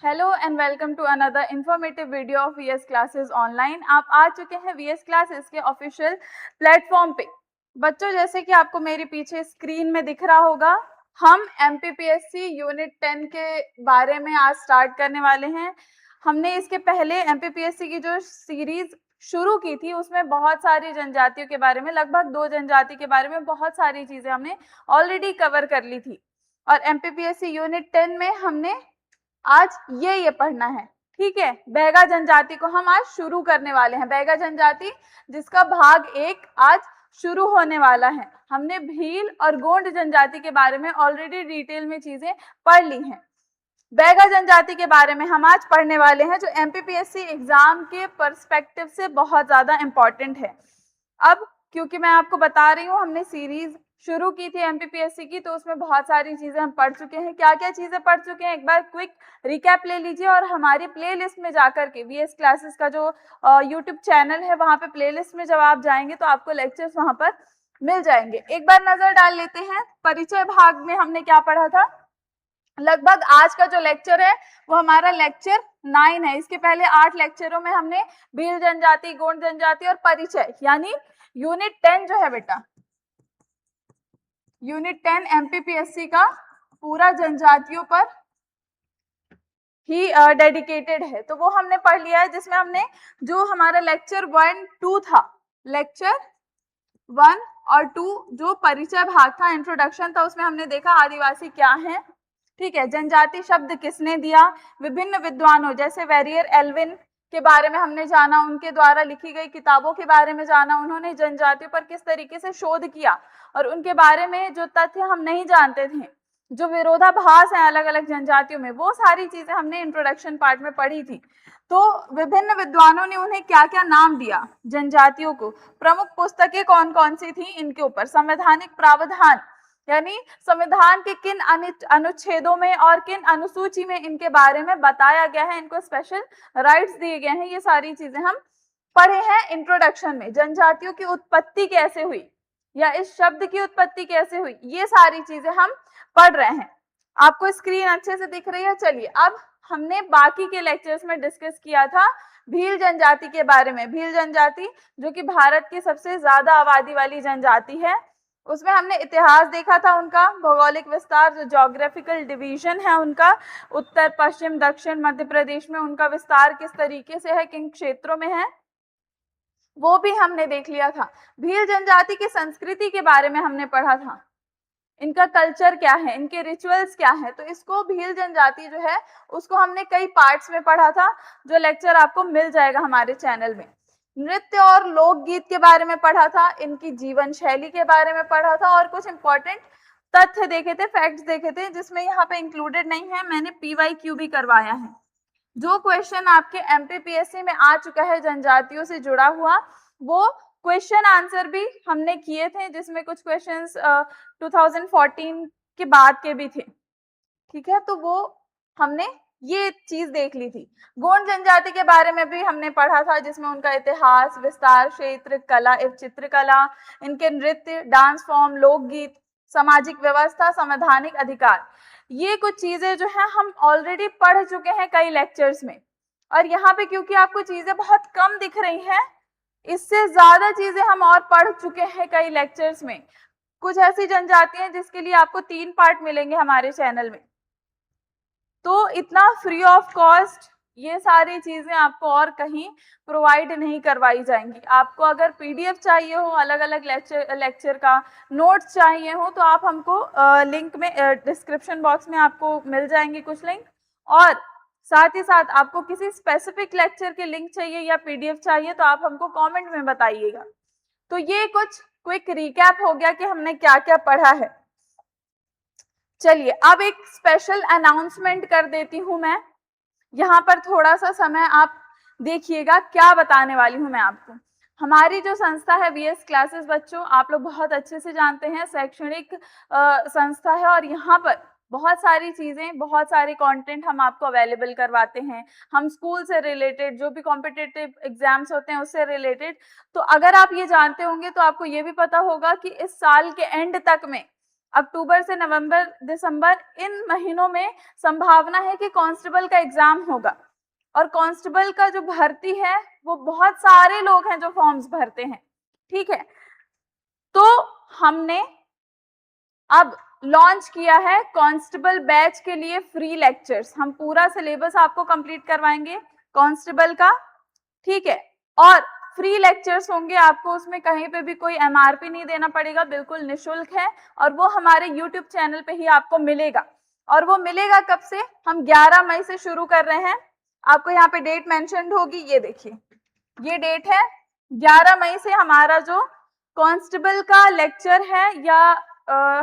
Hello and welcome to another informative video of VS classes online. आप आ चुके हैं वीएस क्लासेस के ऑफिशियल प्लेटफॉर्म पे। बच्चों, जैसे कि आपको मेरे पीछे स्क्रीन में दिख रहा होगा, हम एमपीपीएससी यूनिट 10 के बारे में आज स्टार्ट करने वाले हैं। हमने इसके पहले एमपीपीएससी की जो सीरीज शुरू की थी उसमें बहुत सारी जनजातियों के बारे में, लगभग 2 जनजाति के बारे में बहुत सारी चीजें हमने ऑलरेडी कवर कर ली थी। और एमपीपीएससी यूनिट 10 में हमने आज ये पढ़ना है। ठीक है, बैगा जनजाति को हम आज शुरू करने वाले हैं। बैगा जनजाति जिसका भाग 1 आज शुरू होने वाला है। हमने भील और गोंड जनजाति के बारे में ऑलरेडी डिटेल में चीजें पढ़ ली हैं। बैगा जनजाति के बारे में हम आज पढ़ने वाले हैं, जो एमपीपीएससी एग्जाम के पर्सपेक्टिव से बहुत ज्यादा इंपॉर्टेंट है। अब क्योंकि मैं आपको बता रही हूँ, हमने सीरीज शुरू की थी एमपीपीएससी की, तो उसमें बहुत सारी चीजें हम पढ़ चुके हैं। क्या क्या चीजें पढ़ चुके हैं, एक बार क्विक रिकैप ले लीजिए और हमारी प्लेलिस्ट में जाकर के वीएस क्लासेस का जो यूट्यूब चैनल है वहां पे प्लेलिस्ट में जब आप जाएंगे तो आपको लेक्चर्स वहां पर मिल जाएंगे। एक बार नजर डाल लेते हैं। परिचय भाग में हमने क्या पढ़ा था। लगभग आज का जो लेक्चर है वो हमारा लेक्चर 9 है। इसके पहले 8 लेक्चरों में हमने भील जनजाति, गोंड जनजाति और परिचय यानी यूनिट 10 जो है बेटा, यूनिट 10 एमपीपीएससी का पूरा जनजातियों पर ही डेडिकेटेड है, तो वो हमने पढ़ लिया है। जिसमें हमने जो हमारा लेक्चर 1, 2 था, लेक्चर 1 और 2 जो परिचय भाग था, इंट्रोडक्शन था, उसमें हमने देखा आदिवासी क्या है। ठीक है, जनजाति शब्द किसने दिया, विभिन्न विद्वानों जैसे वेरियर एल्विन के बारे में हमने जाना, उनके द्वारा लिखी गई किताबों के बारे में जाना, उन्होंने जनजातियों पर किस तरीके से शोध किया और उनके बारे में जो तथ्य हम नहीं जानते थे, जो विरोधाभास है अलग अलग जनजातियों में, वो सारी चीजें हमने इंट्रोडक्शन पार्ट में पढ़ी थी। तो विभिन्न विद्वानों ने उन्हें क्या क्या नाम दिया जनजातियों को, प्रमुख पुस्तकें कौन कौन सी थी इनके ऊपर, संवैधानिक प्रावधान यानी संविधान के किन अनुच्छेदों में और किन अनुसूची में इनके बारे में बताया गया है, इनको स्पेशल राइट्स दिए गए हैं, ये सारी चीजें हम पढ़े हैं इंट्रोडक्शन में। जनजातियों की उत्पत्ति कैसे हुई या इस शब्द की उत्पत्ति कैसे हुई, ये सारी चीजें हम पढ़ रहे हैं। आपको स्क्रीन अच्छे से दिख रही है। चलिए, अब हमने बाकी के लेक्चर्स में डिस्कस किया था भील जनजाति के बारे में। भील जनजाति जो कि भारत की सबसे ज्यादा आबादी वाली जनजाति है, उसमें हमने इतिहास देखा था, उनका भौगोलिक विस्तार, जो ज्योग्राफिकल डिवीजन है उनका, उत्तर पश्चिम दक्षिण मध्य प्रदेश में उनका विस्तार किस तरीके से है, किन क्षेत्रों में है, वो भी हमने देख लिया था। भील जनजाति की संस्कृति के बारे में हमने पढ़ा था, इनका कल्चर क्या है, इनके रिचुअल्स क्या है। तो इसको भील जनजाति जो है उसको हमने कई पार्ट्स में पढ़ा था, जो लेक्चर आपको मिल जाएगा हमारे चैनल में। नृत्य और लोकगीत के बारे में पढ़ा था, इनकी जीवन शैली के बारे में पढ़ा था और कुछ इंपॉर्टेंट तथ्य देखे थे, फैक्ट्स देखे थे, जिसमें यहाँ पे इंक्लूडेड नहीं है, मैंने PYQ भी करवाया है। जो क्वेश्चन आपके एमपीपीएससी में आ चुका है जनजातियों से जुड़ा हुआ, वो क्वेश्चन आंसर भी हमने किए थे, जिसमें कुछ क्वेश्चंस 2014 के बाद के भी थे। ठीक है, तो वो हमने ये चीज देख ली थी। गोंड जनजाति के बारे में भी हमने पढ़ा था, जिसमें उनका इतिहास, विस्तार क्षेत्र, कला एवं चित्रकला, इनके नृत्य, डांस फॉर्म, लोकगीत, सामाजिक व्यवस्था, संवैधानिक अधिकार, ये कुछ चीजें जो है हम ऑलरेडी पढ़ चुके हैं कई लेक्चर्स में। और यहाँ पे क्योंकि आपको चीजें बहुत कम दिख रही हैं, इससे ज्यादा चीजें हम और पढ़ चुके हैं कई लेक्चर्स में। कुछ ऐसी जनजातियां जिसके लिए आपको 3 पार्ट मिलेंगे हमारे चैनल में, तो इतना फ्री ऑफ कॉस्ट ये सारी चीजें आपको और कहीं प्रोवाइड नहीं करवाई जाएंगी। आपको अगर पीडीएफ चाहिए हो, अलग अलग लेक्चर का नोट्स चाहिए हो, तो आप हमको लिंक में डिस्क्रिप्शन बॉक्स में आपको मिल जाएंगे कुछ लिंक, और साथ ही साथ आपको किसी स्पेसिफिक लेक्चर के लिंक चाहिए या पीडीएफ चाहिए तो आप हमको कमेंट में बताइएगा। तो ये कुछ क्विक रिकैप हो गया कि हमने क्या क्या पढ़ा है। चलिए, अब एक स्पेशल अनाउंसमेंट कर देती हूं मैं। यहाँ पर थोड़ा सा समय आप देखिएगा, क्या बताने वाली हूं मैं आपको। हमारी जो संस्था है वीएस क्लासेस, बच्चों आप लोग बहुत अच्छे से जानते हैं, शैक्षणिक संस्था है, और यहाँ पर बहुत सारी चीजें, बहुत सारे कंटेंट हम आपको अवेलेबल करवाते हैं। हम स्कूल से रिलेटेड, जो भी कॉम्पिटिटिव एग्जाम्स होते हैं उससे रिलेटेड, तो अगर आप ये जानते होंगे तो आपको ये भी पता होगा कि इस साल के एंड तक में अक्टूबर से नवंबर, दिसंबर, इन महीनों में संभावना है कि कांस्टेबल का एग्जाम होगा। और कांस्टेबल का जो भर्ती है वो बहुत सारे लोग हैं जो फॉर्म्स भरते हैं, ठीक है। तो हमने अब लॉन्च किया है कांस्टेबल बैच के लिए फ्री लेक्चर्स। हम पूरा सिलेबस आपको कंप्लीट करवाएंगे कांस्टेबल का, ठीक है। और फ्री लेक्चर्स होंगे, आपको उसमें कहीं पे भी कोई एमआरपी नहीं देना पड़ेगा, बिल्कुल निशुल्क है। और वो हमारे यूट्यूब चैनल पे ही आपको मिलेगा। और वो मिलेगा कब से? हम 11 मई से शुरू कर रहे हैं। आपको यहाँ पे डेट मेंशन्ड होगी, ये देखिए, ये डेट है 11 मई से हमारा जो कांस्टेबल का लेक्चर है या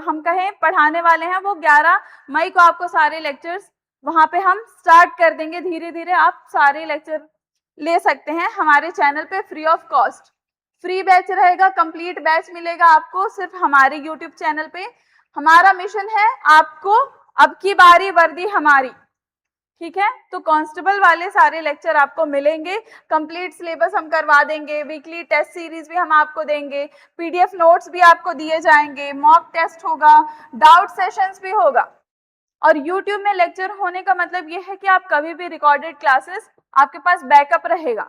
हम कहें पढ़ाने वाले हैं, वो 11 मई को आपको सारे लेक्चर्स वहां पे हम स्टार्ट कर देंगे। धीरे धीरे आप सारे लेक्चर ले सकते हैं हमारे चैनल पे free of cost. Free batch रहेगा, कंप्लीट बैच मिलेगा आपको सिर्फ हमारे यूट्यूब चैनल पे। हमारा मिशन है आपको अब की बारी वर्दी हमारी, ठीक है। तो कांस्टेबल वाले सारे लेक्चर आपको मिलेंगे, कंप्लीट सिलेबस हम करवा देंगे, वीकली टेस्ट सीरीज भी हम आपको देंगे, पीडीएफ नोट्स भी आपको दिए जाएंगे, मॉक टेस्ट होगा, डाउट सेशंस भी होगा। और YouTube में लेक्चर होने का मतलब ये है कि आप कभी भी रिकॉर्डेड क्लासेस आपके पास बैकअप रहेगा।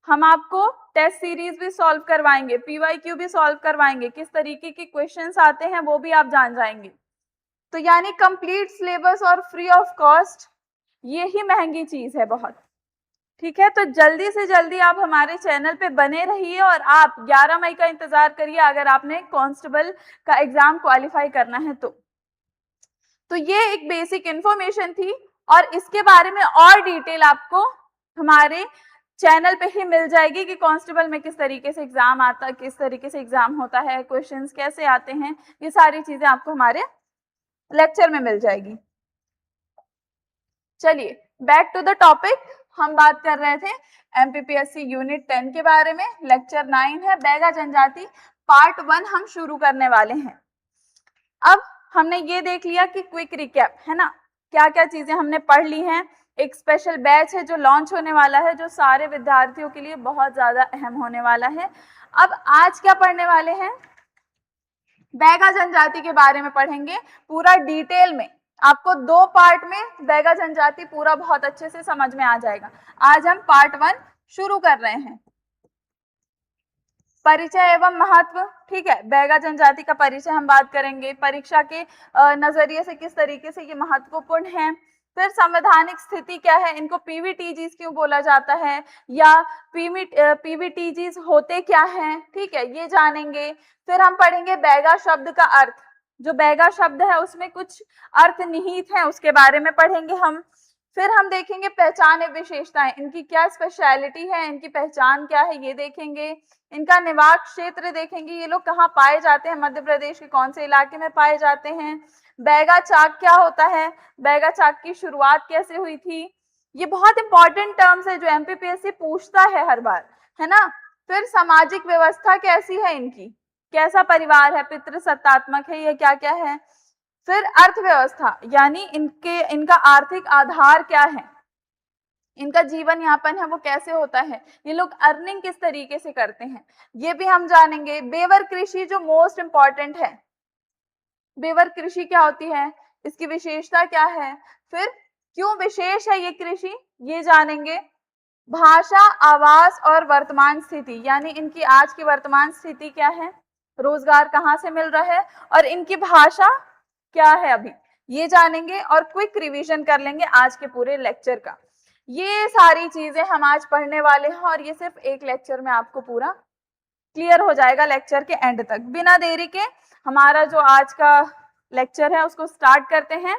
हम आपको टेस्ट सीरीज भी सॉल्व करवाएंगे, पीवाईक्यू भी सॉल्व करवाएंगे, किस तरीके के क्वेश्चंस आते हैं वो भी आप जान जाएंगे। तो यानी कंप्लीट सिलेबस और फ्री ऑफ कॉस्ट, ये ही महंगी चीज है बहुत, ठीक है। तो जल्दी से जल्दी आप हमारे चैनल पे बने रहिए और आप 11 मई का इंतजार करिए अगर आपने कांस्टेबल का एग्जाम क्वालिफाई करना है तो ये एक बेसिक इंफॉर्मेशन थी। और इसके बारे में और डिटेल आपको हमारे चैनल पे ही मिल जाएगी कि कांस्टेबल में किस तरीके से एग्जाम आता है, किस तरीके से एग्जाम होता है, क्वेश्चंस कैसे आते हैं, ये सारी चीजें आपको हमारे लेक्चर में मिल जाएगी। चलिए बैक टू द टॉपिक, हम बात कर रहे थे एमपीपीएससी यूनिट 10 के बारे में। लेक्चर 9 है बैगा जनजाति, पार्ट 1 हम शुरू करने वाले हैं। अब हमने ये देख लिया कि क्विक रिकैप है ना, क्या क्या चीजें हमने पढ़ ली हैं। एक स्पेशल बैच है जो लॉन्च होने वाला है, जो सारे विद्यार्थियों के लिए बहुत ज्यादा अहम होने वाला है। अब आज क्या पढ़ने वाले हैं? बैगा जनजाति के बारे में पढ़ेंगे पूरा डिटेल में। आपको 2 पार्ट में बैगा जनजाति पूरा बहुत अच्छे से समझ में आ जाएगा। आज हम पार्ट 1 शुरू कर रहे हैं। परिचय एवं महत्व, ठीक है। बैगा जनजाति का परिचय हम बात करेंगे, परीक्षा के नजरिए से किस तरीके से ये महत्वपूर्ण है। फिर संवैधानिक स्थिति क्या है, इनको पीवीटीजीज क्यों बोला जाता है, या पीवीटीजीज होते क्या हैं, ठीक है, ये जानेंगे। फिर हम पढ़ेंगे बैगा शब्द का अर्थ, जो बैगा शब्द है उसमें कुछ अर्थ निहित है, उसके बारे में पढ़ेंगे हम। फिर हम देखेंगे पहचान एवं विशेषताएं, इनकी क्या स्पेशलिटी है, इनकी पहचान क्या है, ये देखेंगे। इनका निवास क्षेत्र देखेंगे, ये लोग कहाँ पाए जाते हैं, मध्य प्रदेश के कौन से इलाके में पाए जाते हैं। बैगा चाक क्या होता है, बैगा चाक की शुरुआत कैसे हुई थी, ये बहुत इंपॉर्टेंट टर्म्स है जो एमपीपीएससी पूछता है हर बार, है ना। फिर सामाजिक व्यवस्था कैसी है इनकी, कैसा परिवार है, पितृसत्तात्मक है, ये क्या क्या है। फिर अर्थव्यवस्था, यानी इनका आर्थिक आधार क्या है, इनका जीवन यापन है वो कैसे होता है, ये लोग अर्निंग किस तरीके से करते हैं, ये भी हम जानेंगे। बेवर कृषि जो मोस्ट इंपॉर्टेंट है, बेवर कृषि क्या होती है, इसकी विशेषता क्या है, फिर क्यों विशेष है ये कृषि, ये जानेंगे। भाषा, आवास और वर्तमान स्थिति, यानी इनकी आज की वर्तमान स्थिति क्या है, रोजगार कहाँ से मिल रहा है, और इनकी भाषा क्या है अभी, ये जानेंगे। और क्विक रिवीजन कर लेंगे आज के पूरे लेक्चर का। ये सारी चीजें हम आज पढ़ने वाले हैं और ये सिर्फ एक लेक्चर में आपको पूरा क्लियर हो जाएगा लेक्चर के एंड तक। बिना देरी के हमारा जो आज का लेक्चर है उसको स्टार्ट करते हैं।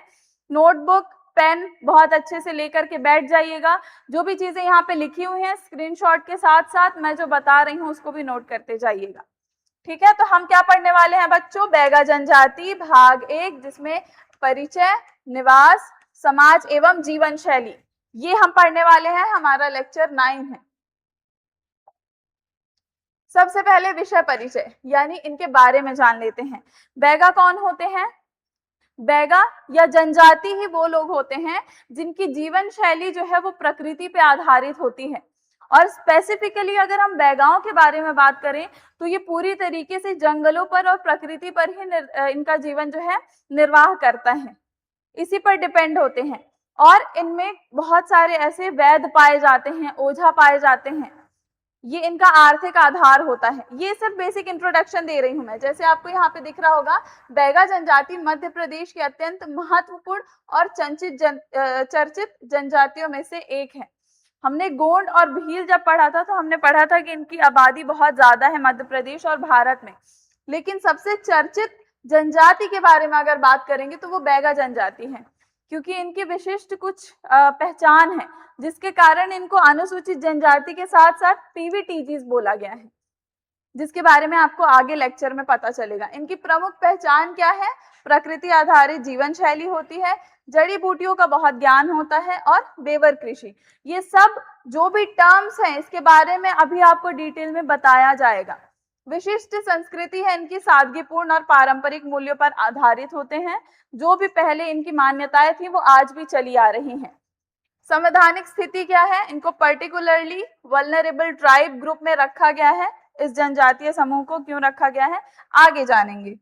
नोटबुक, पेन बहुत अच्छे से लेकर के बैठ जाइएगा। जो भी चीजें यहाँ पे लिखी हुई हैं स्क्रीनशॉट के साथ साथ मैं जो बता रही हूँ उसको भी नोट करते जाइएगा, ठीक है। तो हम क्या पढ़ने वाले हैं बच्चों, बैगा जनजाति भाग 1, जिसमें परिचय, निवास, समाज एवं जीवन शैली, ये हम पढ़ने वाले हैं। हमारा लेक्चर 9 है। सबसे पहले विषय परिचय, यानी इनके बारे में जान लेते हैं। बैगा कौन होते हैं? बैगा या जनजाति ही वो लोग होते हैं जिनकी जीवन शैली जो है वो प्रकृति पे आधारित होती है और स्पेसिफिकली अगर हम बैगाओं के बारे में बात करें तो ये पूरी तरीके से जंगलों पर और प्रकृति पर ही इनका जीवन जो है निर्वाह करता है, इसी पर डिपेंड होते हैं। और इनमें बहुत सारे ऐसे वैद्य पाए जाते हैं, ओझा पाए जाते हैं, ये इनका आर्थिक आधार होता है। ये सिर्फ बेसिक इंट्रोडक्शन दे रही हूं मैं। जैसे आपको यहाँ पे दिख रहा होगा, बैगा जनजाति मध्य प्रदेश की अत्यंत महत्वपूर्ण और चर्चित जनजातियों में से एक है। हमने गोंड और भील जब पढ़ा था तो हमने पढ़ा था कि इनकी आबादी बहुत ज्यादा है मध्य प्रदेश और भारत में, लेकिन सबसे चर्चित जनजाति के बारे में अगर बात करेंगे तो वो बैगा जनजाति है, क्योंकि इनकी विशिष्ट कुछ पहचान है जिसके कारण इनको अनुसूचित जनजाति के साथ साथ पीवीटीजीज बोला गया है, जिसके बारे में आपको आगे लेक्चर में पता चलेगा। इनकी प्रमुख पहचान क्या है? प्रकृति आधारित जीवन शैली होती है, जड़ी बूटियों का बहुत ज्ञान होता है और बेवर कृषि। ये सब जो भी टर्म्स हैं इसके बारे में अभी आपको डिटेल में बताया जाएगा। विशिष्ट संस्कृति है इनकी, सादगीपूर्ण और पारंपरिक मूल्यों पर आधारित होते हैं। जो भी पहले इनकी मान्यताएं थी वो आज भी चली आ रही हैं। संवैधानिक स्थिति क्या है? इनको पर्टिकुलरली वल्नरेबल ट्राइब ग्रुप में रखा गया है। इस जनजातीय समूह को क्यों रखा गया है आगे जानेंगे।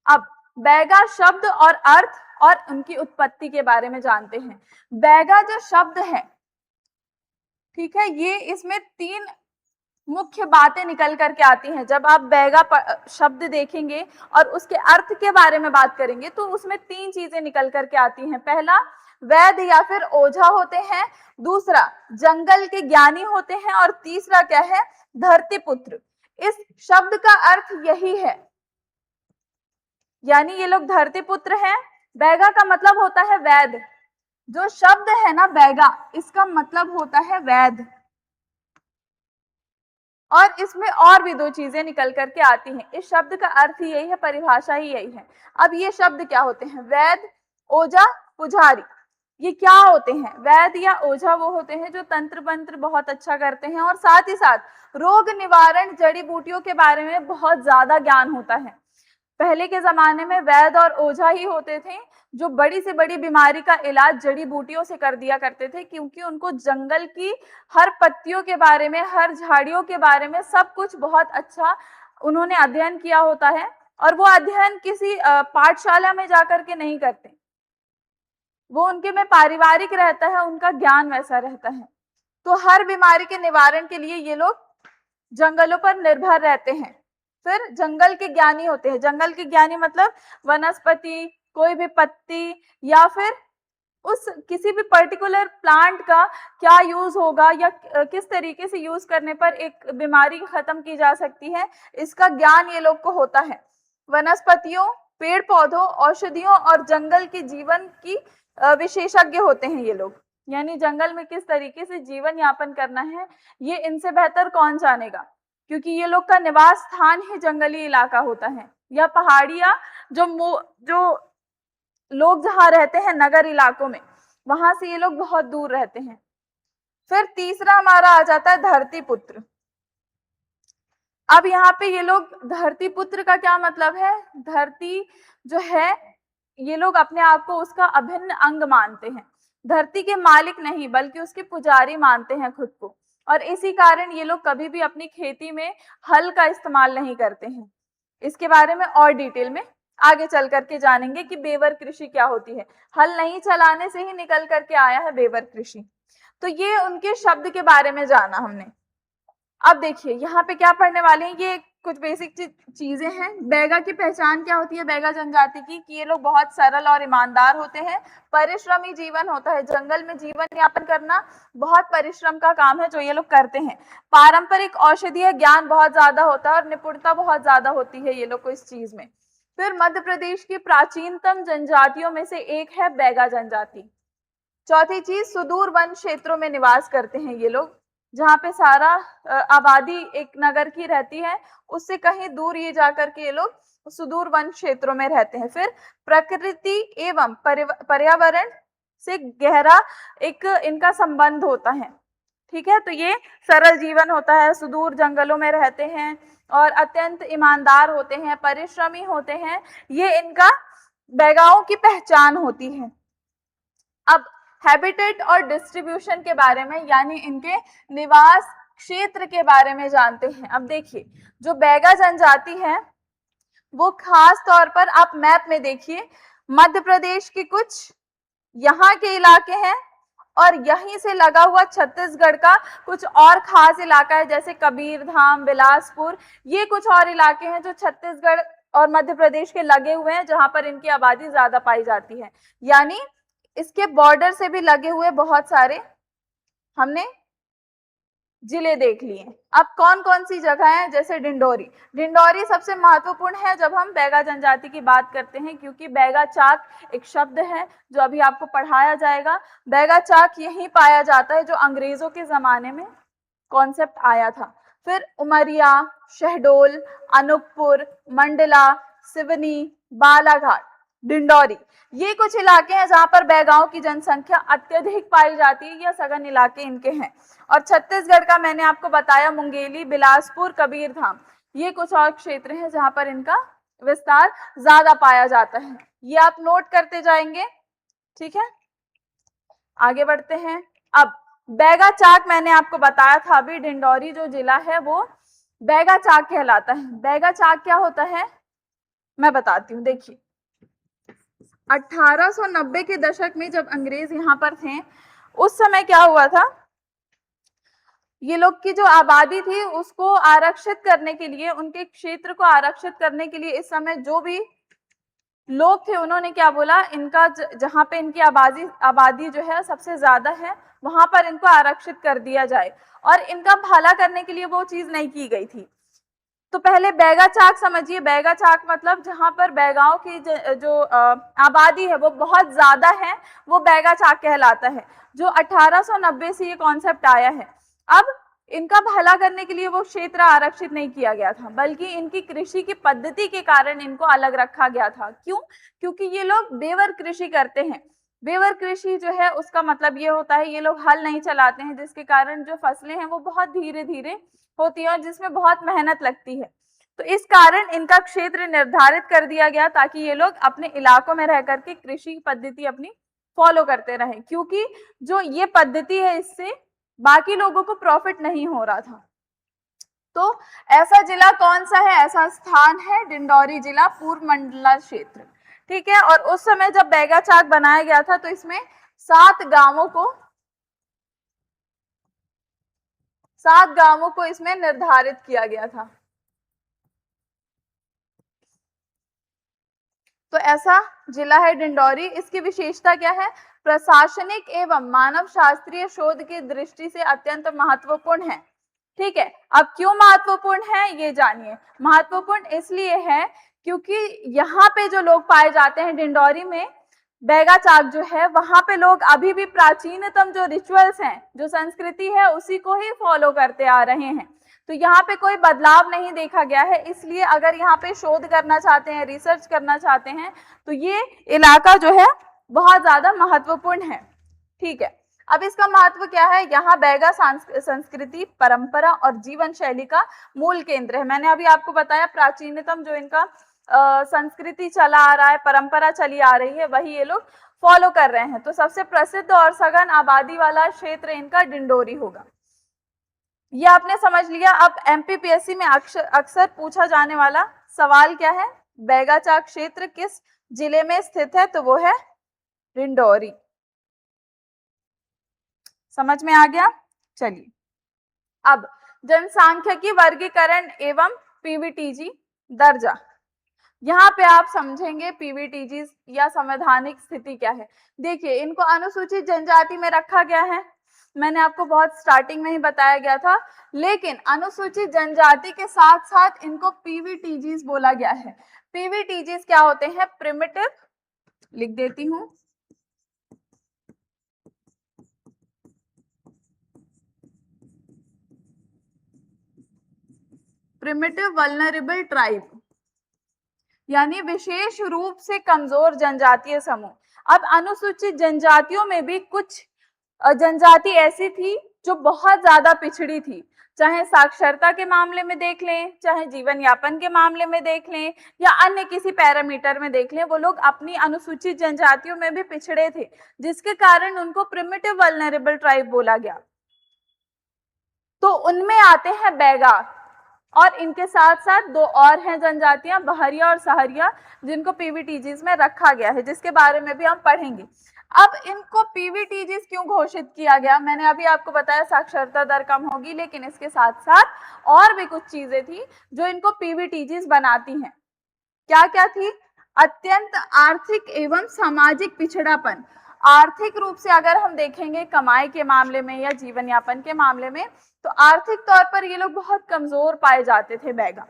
अब बैगा शब्द और अर्थ और उनकी उत्पत्ति के बारे में जानते हैं। बैगा जो शब्द है, ठीक है, ये इसमें 3 मुख्य बातें निकल करके आती हैं। जब आप बैगा शब्द देखेंगे और उसके अर्थ के बारे में बात करेंगे तो उसमें 3 चीजें निकल करके आती हैं। पहला, वैद्य या फिर ओझा होते हैं, दूसरा जंगल के ज्ञानी होते हैं, और तीसरा क्या है? धरती पुत्र। इस शब्द का अर्थ यही है, यानी ये लोग धरती पुत्र हैं। बैगा का मतलब होता है वैद्य। जो शब्द है ना बैगा, इसका मतलब होता है वैद्य। और इसमें और भी 2 चीजें निकल करके आती हैं। इस शब्द का अर्थ ही यही है, परिभाषा ही यही है। अब ये शब्द क्या होते हैं? वैद्य, ओझा, पुजारी। ये क्या होते हैं? वैद्य या ओझा वो होते हैं जो तंत्र मंत्र बहुत अच्छा करते हैं और साथ ही साथ रोग निवारण जड़ी बूटियों के बारे में बहुत ज्यादा ज्ञान होता है। पहले के जमाने में वैद्य और ओझा ही होते थे जो बड़ी से बड़ी बीमारी का इलाज जड़ी बूटियों से कर दिया करते थे, क्योंकि उनको जंगल की हर पत्तियों के बारे में, हर झाड़ियों के बारे में सब कुछ बहुत अच्छा उन्होंने अध्ययन किया होता है। और वो अध्ययन किसी पाठशाला में जाकर के नहीं करते, वो उनके में पारिवारिक रहता है, उनका ज्ञान वैसा रहता है। तो हर बीमारी के निवारण के लिए ये लोग जंगलों पर निर्भर रहते हैं। फिर जंगल के ज्ञानी होते हैं। जंगल के ज्ञानी मतलब वनस्पति, कोई भी पत्ती या फिर उस किसी भी पर्टिकुलर प्लांट का क्या यूज होगा या किस तरीके से यूज करने पर एक बीमारी खत्म की जा सकती है, इसका ज्ञान ये लोग को होता है। वनस्पतियों, पेड़ पौधों, औषधियों और जंगल के जीवन की विशेषज्ञ होते हैं ये लोग। यानी जंगल में किस तरीके से जीवन यापन करना है ये इनसे बेहतर कौन जानेगा, क्योंकि ये लोग का निवास स्थान ही जंगली इलाका होता है या पहाड़ियां, जो लोग जहां रहते हैं नगर इलाकों में, वहां से ये लोग बहुत दूर रहते हैं। फिर तीसरा हमारा आ जाता है धरती पुत्र। अब यहाँ पे ये लोग, धरती पुत्र का क्या मतलब है? धरती जो है ये लोग अपने आप को उसका अभिन्न अंग मानते हैं। धरती के मालिक नहीं बल्कि उसके पुजारी मानते हैं खुद को, और इसी कारण ये लोग कभी भी अपनी खेती में हल का इस्तेमाल नहीं करते हैं। इसके बारे में और डिटेल में आगे चल करके जानेंगे कि बेवर कृषि क्या होती है। हल नहीं चलाने से ही निकल करके आया है बेवर कृषि। तो ये उनके शब्द के बारे में जाना हमने। अब देखिए यहाँ पे क्या पढ़ने वाले हैं, ये कुछ बेसिक चीजें हैं। बैगा की पहचान क्या होती है बैगा जनजाति की? कि ये लोग बहुत सरल और ईमानदार होते हैं। परिश्रमी जीवन होता है, जंगल में जीवन यापन करना बहुत परिश्रम का काम है जो ये लोग करते हैं। पारंपरिक औषधीय ज्ञान बहुत ज्यादा होता है और निपुणता बहुत ज्यादा होती है ये लोग को इस चीज में। फिर मध्य प्रदेश की प्राचीनतम जनजातियों में से एक है बैगा जनजाति। चौथी चीज, सुदूर वन क्षेत्रों में निवास करते हैं ये लोग, जहाँ पे सारा आबादी एक नगर की रहती है, उससे कहीं दूर ये जाकर के ये लोग सुदूर वन क्षेत्रों में रहते हैं। फिर प्रकृति एवं पर्यावरण से गहरा एक इनका संबंध होता है। ठीक है, तो ये सरल जीवन होता है, सुदूर जंगलों में रहते हैं और अत्यंत ईमानदार होते हैं, परिश्रमी होते हैं। ये इनका बैगाओं की पहचान होती है। अब हैबिटेट और डिस्ट्रीब्यूशन के बारे में, यानी इनके निवास क्षेत्र के बारे में जानते हैं। अब देखिए, जो बैगा जनजाति है वो खास तौर पर आप मैप में देखिए, मध्य प्रदेश के कुछ यहाँ के इलाके हैं और यहीं से लगा हुआ छत्तीसगढ़ का कुछ और खास इलाका है, जैसे कबीरधाम, बिलासपुर, ये कुछ और इलाके हैं जो छत्तीसगढ़ और मध्य प्रदेश के लगे हुए हैं, जहां पर इनकी आबादी ज्यादा पाई जाती है। यानी इसके बॉर्डर से भी लगे हुए बहुत सारे हमने जिले देख लिए। अब कौन कौन सी जगह है, जैसे डिंडोरी। डिंडोरी सबसे महत्वपूर्ण है जब हम बैगा जनजाति की बात करते हैं, क्योंकि बैगा चाक एक शब्द है जो अभी आपको पढ़ाया जाएगा। बैगा चाक यहीं पाया जाता है जो अंग्रेजों के जमाने में कॉन्सेप्ट आया था। फिर उमरिया, शहडोल, अनूपपुर, मंडला, सिवनी, बालाघाट, डिंडोरी, ये कुछ इलाके हैं जहां पर बैगाओं की जनसंख्या अत्यधिक पाई जाती है, या सघन इलाके इनके हैं। और छत्तीसगढ़ का मैंने आपको बताया, मुंगेली, बिलासपुर, कबीरधाम, ये कुछ और क्षेत्र हैं जहां पर इनका विस्तार ज्यादा पाया जाता है। ये आप नोट करते जाएंगे, ठीक है। आगे बढ़ते हैं। अब बैगा चाक मैंने आपको बताया था अभी, डिंडोरी जो जिला है वो बैगा चाक कहलाता है। बैगा चाक क्या होता है मैं बताती हूँ। देखिए, 1890 के दशक में जब अंग्रेज यहाँ पर थे, उस समय क्या हुआ था, ये लोग की जो आबादी थी उसको आरक्षित करने के लिए, उनके क्षेत्र को आरक्षित करने के लिए इस समय जो भी लोग थे उन्होंने क्या बोला, इनका जहां पे इनकी आबादी जो है सबसे ज्यादा है वहां पर इनको आरक्षित कर दिया जाए, और इनका भला करने के लिए वो चीज नहीं की गई थी। तो पहले बैगा चाक समझिए। बैगा चाक मतलब जहां पर बैगाओं की जो आबादी है वो बहुत ज्यादा है, वो बैगा चाक कहलाता है, जो 1890 से ये कॉन्सेप्ट आया है। अब इनका भला करने के लिए वो क्षेत्र आरक्षित नहीं किया गया था, बल्कि इनकी कृषि की पद्धति के कारण इनको अलग रखा गया था। क्यों? क्योंकि ये लोग बेवर कृषि करते हैं। बेवर कृषि जो है उसका मतलब ये होता है, ये लोग हल नहीं चलाते हैं, जिसके कारण जो फसलें हैं वो बहुत धीरे धीरे होती है और जिसमें बहुत मेहनत लगती है। तो इस कारण इनका क्षेत्र निर्धारित कर दिया गया ताकि ये लोग अपने इलाकों में रह करके कृषि पद्धति अपनी फॉलो करते रहें, क्योंकि जो ये पद्धति है इससे बाकी लोगों को प्रॉफिट नहीं हो रहा था। तो ऐसा जिला कौन सा है, ऐसा स्थान है डिंडोरी जिला, पूर्व मंडला क्षेत्र, ठीक है। और उस समय जब बैगा चाक बनाया गया था तो इसमें 7 गांवों को इसमें निर्धारित किया गया था। तो ऐसा जिला है डिंडोरी। इसकी विशेषता क्या है, प्रशासनिक एवं मानव शास्त्रीय शोध की दृष्टि से अत्यंत महत्वपूर्ण है, ठीक है। अब क्यों महत्वपूर्ण है ये जानिए। महत्वपूर्ण इसलिए है क्योंकि यहाँ पे जो लोग पाए जाते हैं डिंडोरी में, बैगा चाक जो है वहां पे लोग अभी भी प्राचीनतम जो रिचुअल्स हैं, जो संस्कृति है उसी को ही फॉलो करते आ रहे हैं। तो यहाँ पे कोई बदलाव नहीं देखा गया है, इसलिए अगर यहाँ पे शोध करना चाहते हैं, रिसर्च करना चाहते हैं, तो ये इलाका जो है बहुत ज्यादा महत्वपूर्ण है, ठीक है। अब इसका महत्व क्या है, यहाँ बैगा संस्कृति, परंपरा और जीवन शैली का मूल केंद्र है। मैंने अभी आपको बताया प्राचीनतम जो इनका संस्कृति चला आ रहा है, परंपरा चली आ रही है, वही ये लोग फॉलो कर रहे हैं। तो सबसे प्रसिद्ध और सघन आबादी वाला क्षेत्र इनका डिंडोरी होगा। ये आपने समझ लिया। अब एमपीपीएससी में अक्सर पूछा जाने वाला सवाल क्या है, बैगा चाक क्षेत्र किस जिले में स्थित है, तो वो है डिंडोरी। समझ में आ गया। चलिए, अब जनसांख्यिकी वर्गीकरण एवं पीवीटीजी दर्जा, यहाँ पे आप समझेंगे पीवीटीजी या संवैधानिक स्थिति क्या है। देखिए, इनको अनुसूचित जनजाति में रखा गया है, मैंने आपको बहुत स्टार्टिंग में ही बताया गया था, लेकिन अनुसूचित जनजाति के साथ साथ इनको पीवीटीजी बोला गया है। पीवीटीजी क्या होते हैं, प्रिमिटिव, लिख देती हूं, प्रिमिटिव वल्नरेबल ट्राइब, यानी विशेष रूप से कमजोर जनजातीय समूह। अब अनुसूचित जनजातियों में भी कुछ जनजाति ऐसी थी जो बहुत ज्यादा पिछड़ी थी, चाहे साक्षरता के मामले में देख लें, चाहे जीवन यापन के मामले में देख लें, या अन्य किसी पैरामीटर में देख लें, वो लोग अपनी अनुसूचित जनजातियों में भी पिछड़े थे, जिसके कारण उनको प्रिमिटिव वल्नरेबल ट्राइब बोला गया। तो उनमें आते हैं बैगा, और इनके साथ साथ दो और हैं जनजातियां, बहरिया और सहरिया, जिनको पीवीटीजीज में रखा गया है, जिसके बारे में भी हम पढ़ेंगे। अब इनको पीवीटीजीज क्यों घोषित किया गया? मैंने अभी आपको बताया साक्षरता दर कम होगी, लेकिन इसके साथ साथ और भी कुछ चीजें थी जो इनको पीवीटीजीज बनाती हैं। क्या क्या थी? अत्यंत आर्थिक एवं सामाजिक पिछड़ापन। आर्थिक रूप से अगर हम देखेंगे कमाई के मामले में या जीवन यापन के मामले में, तो आर्थिक तौर पर ये लोग बहुत कमजोर पाए जाते थे बैगा।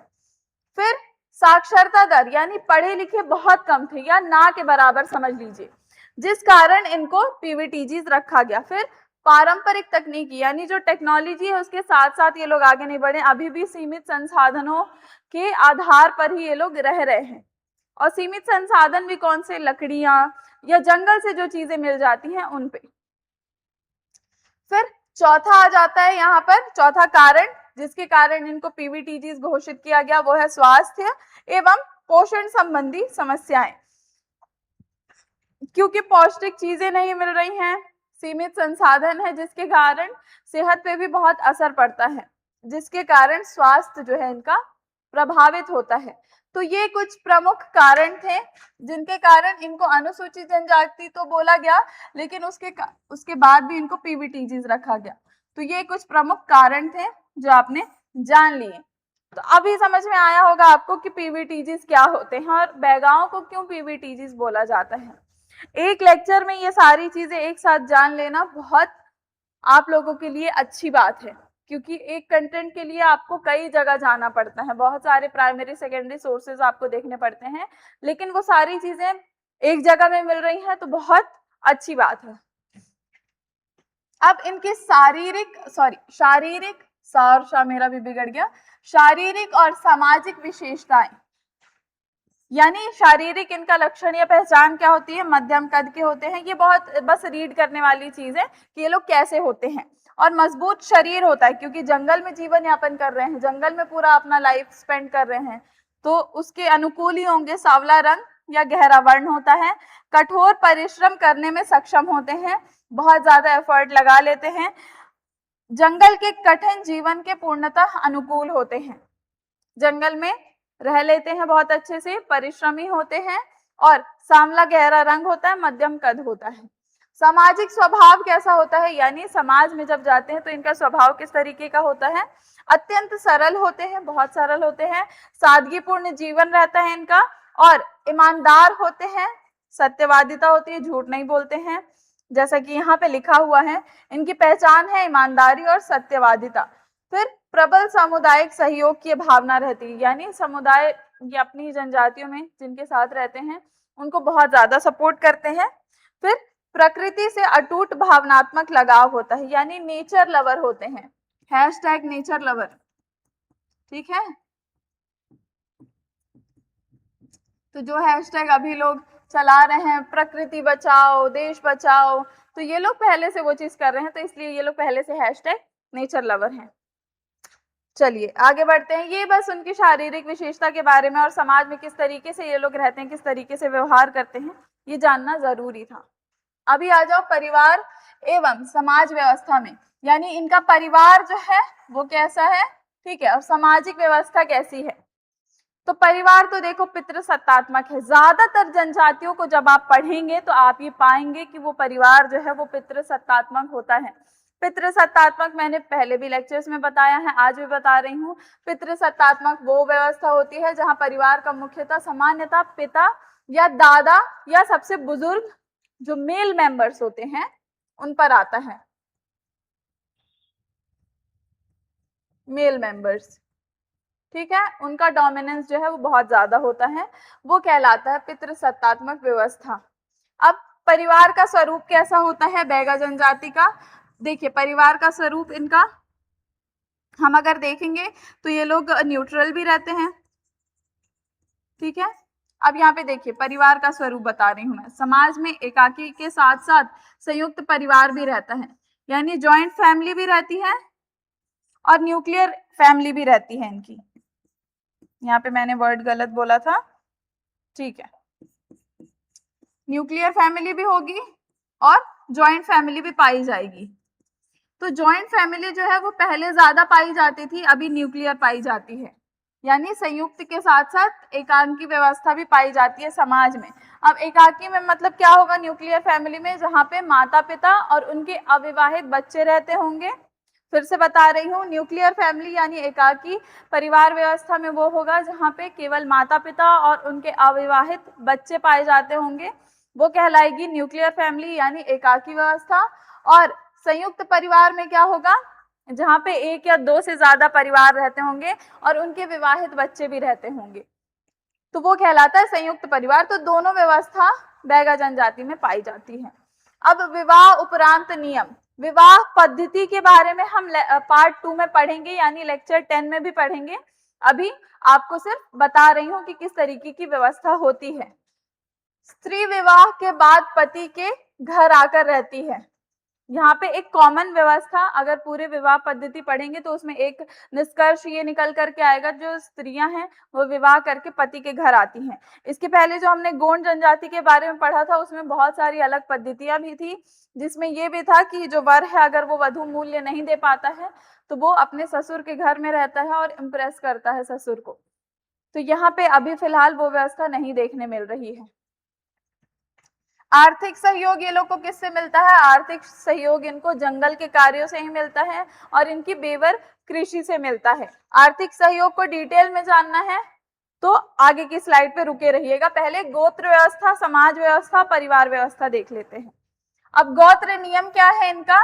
फिर साक्षरता दर, यानी पढ़े लिखे बहुत कम थे या ना के बराबर समझ लीजिए, जिस कारण इनको पीवीटीजीज रखा गया। फिर पारंपरिक तकनीकी, यानी जो टेक्नोलॉजी है उसके साथ साथ ये लोग आगे नहीं बढ़े, अभी भी सीमित संसाधनों के आधार पर ही ये लोग रह रहे हैं। और सीमित संसाधन भी कौन से? लकड़ियां या जंगल से जो चीजें मिल जाती हैं उन पे। फिर चौथा आ जाता है यहाँ पर, चौथा कारण जिसके कारण इनको पीवीटीजीज घोषित किया गया, वो है स्वास्थ्य एवं पोषण संबंधी समस्याएं। क्योंकि पौष्टिक चीजें नहीं मिल रही हैं, सीमित संसाधन है, जिसके कारण सेहत पे भी बहुत असर पड़ता है, जिसके कारण स्वास्थ्य जो है इनका प्रभावित होता है। तो ये कुछ प्रमुख कारण थे जिनके कारण इनको अनुसूचित जनजाति तो बोला गया, लेकिन उसके बाद भी इनको पीवीटीजीज रखा गया। तो ये कुछ प्रमुख कारण थे जो आपने जान लिए। तो अभी समझ में आया होगा आपको कि पीवीटीजीज क्या होते हैं और बैगाओं को क्यों पीवीटीजीज बोला जाता है। एक लेक्चर में ये सारी चीजें एक साथ जान लेना बहुत आप लोगों के लिए अच्छी बात है, क्योंकि एक कंटेंट के लिए आपको कई जगह जाना पड़ता है, बहुत सारे प्राइमरी सेकेंडरी सोर्सेज आपको देखने पड़ते हैं, लेकिन वो सारी चीजें एक जगह में मिल रही हैं, तो बहुत अच्छी बात है। अब इनके मेरा भी बिगड़ गया, शारीरिक और सामाजिक विशेषताएं, यानी शारीरिक इनका लक्षण या पहचान क्या होती है? मध्यम कद के होते हैं। ये बहुत बस रीड करने वाली चीज है कि ये लोग कैसे होते हैं। और मजबूत शरीर होता है, क्योंकि जंगल में जीवन यापन कर रहे हैं, जंगल में पूरा अपना लाइफ स्पेंड कर रहे हैं, तो उसके अनुकूल ही होंगे। सांवला रंग या गहरा वर्ण होता है। कठोर परिश्रम करने में सक्षम होते हैं, बहुत ज्यादा एफर्ट लगा लेते हैं। जंगल के कठिन जीवन के पूर्णतः अनुकूल होते हैं, जंगल में रह लेते हैं बहुत अच्छे से, परिश्रमी होते हैं, और सांवला गहरा रंग होता है, मध्यम कद होता है। सामाजिक स्वभाव कैसा होता है? यानी समाज में जब जाते हैं तो इनका स्वभाव किस तरीके का होता है? अत्यंत सरल होते हैं, बहुत सरल होते हैं। सादगीपूर्ण जीवन रहता है इनका, और ईमानदार होते हैं, सत्यवादिता होती है, झूठ नहीं बोलते हैं, जैसा कि यहाँ पे लिखा हुआ है। इनकी पहचान है ईमानदारी और सत्यवादिता। फिर प्रबल सामुदायिक सहयोग की भावना रहती है, यानी समुदाय ये अपनी जनजातियों में जिनके साथ रहते हैं उनको बहुत ज्यादा सपोर्ट करते हैं। फिर प्रकृति से अटूट भावनात्मक लगाव होता है, यानी नेचर लवर होते हैं। हैशटैग नेचर लवर, ठीक है। तो जो हैशटैग अभी लोग चला रहे हैं, प्रकृति बचाओ देश बचाओ, तो ये लोग पहले से वो चीज कर रहे हैं, तो इसलिए ये लोग पहले से हैशटैग नेचर लवर हैं। चलिए आगे बढ़ते हैं। ये बस उनकी शारीरिक विशेषता के बारे में और समाज में किस तरीके से ये लोग रहते हैं, किस तरीके से व्यवहार करते हैं, ये जानना जरूरी था। अभी आ जाओ परिवार एवं समाज व्यवस्था में, यानी इनका परिवार जो है वो कैसा है, ठीक है, और सामाजिक व्यवस्था कैसी है। तो परिवार तो देखो पितृसत्तात्मक है। ज्यादातर जनजातियों को जब आप पढ़ेंगे तो आप ये पाएंगे कि वो परिवार जो है वो पितृसत्तात्मक होता है। पितृसत्तात्मक मैंने पहले भी लेक्चर्स में बताया है, आज भी बता रही हूँ। पितृसत्तात्मक वो व्यवस्था होती है जहाँ परिवार का मुख्यतः सामान्यतः पिता या दादा या सबसे बुजुर्ग जो मेल मेंबर्स होते हैं उन पर आता है। मेल मेंबर्स, ठीक है, उनका डोमिनेंस जो है वो बहुत ज्यादा होता है, वो कहलाता है पितृसत्तात्मक व्यवस्था। अब परिवार का स्वरूप कैसा होता है बैगा जनजाति का? देखिए परिवार का स्वरूप इनका हम अगर देखेंगे तो ये लोग न्यूट्रल भी रहते हैं, ठीक है। अब यहाँ पे देखिए परिवार का स्वरूप बता रही हूं मैं। समाज में एकाकी के साथ साथ संयुक्त परिवार भी रहता है, यानी जॉइंट फैमिली भी रहती है और न्यूक्लियर फैमिली भी रहती है इनकी। यहाँ पे मैंने वर्ड गलत बोला था, ठीक है। न्यूक्लियर फैमिली भी होगी और जॉइंट फैमिली भी पाई जाएगी। तो जॉइंट फैमिली जो है वो पहले ज्यादा पाई जाती थी, अभी न्यूक्लियर पाई जाती है। यानी संयुक्त के साथ साथ एकांकी व्यवस्था भी पाई जाती है समाज में। अब एकाकी में मतलब क्या होगा न्यूक्लियर फैमिली में, जहाँ पे माता पिता और उनके अविवाहित बच्चे रहते होंगे। फिर से बता रही हूँ, न्यूक्लियर फैमिली यानी एकाकी परिवार व्यवस्था में वो होगा जहाँ पे केवल माता पिता और उनके अविवाहित बच्चे पाए जाते होंगे, वो कहलाएगी न्यूक्लियर फैमिली यानी एकाकी व्यवस्था। और संयुक्त परिवार में क्या होगा, जहाँ पे एक या दो से ज्यादा परिवार रहते होंगे और उनके विवाहित बच्चे भी रहते होंगे, तो वो कहलाता है संयुक्त परिवार। तो दोनों व्यवस्था बैगा जनजाति में पाई जाती है। अब विवाह उपरांत नियम, विवाह पद्धति के बारे में हम पार्ट 2 में पढ़ेंगे, यानी लेक्चर 10 में भी पढ़ेंगे। अभी आपको सिर्फ बता रही हूँ कि किस तरीके की व्यवस्था होती है। स्त्री विवाह के बाद पति के घर आकर रहती है। यहाँ पे एक कॉमन व्यवस्था, अगर पूरे विवाह पद्धति पढ़ेंगे तो उसमें एक निष्कर्ष ये निकल करके आएगा, जो स्त्रियां हैं वो विवाह करके पति के घर आती हैं। इसके पहले जो हमने गोंड जनजाति के बारे में पढ़ा था उसमें बहुत सारी अलग पद्धतियां भी थी, जिसमें ये भी था कि जो वर है अगर वो वधु मूल्य नहीं दे पाता है तो वो अपने ससुर के घर में रहता है और इम्प्रेस करता है ससुर को। तो यहाँ पे अभी फिलहाल वो व्यवस्था नहीं देखने मिल रही है। आर्थिक सहयोग ये लोग को किससे मिलता है, आर्थिक सहयोग इनको जंगल के कार्यों से ही मिलता है और इनकी बेवर कृषि से मिलता है। आर्थिक सहयोग को डिटेल में जानना है तो आगे की स्लाइड पे रुके रहिएगा। पहले गोत्र व्यवस्था, समाज व्यवस्था, परिवार व्यवस्था देख लेते हैं। अब गोत्र नियम क्या है इनका,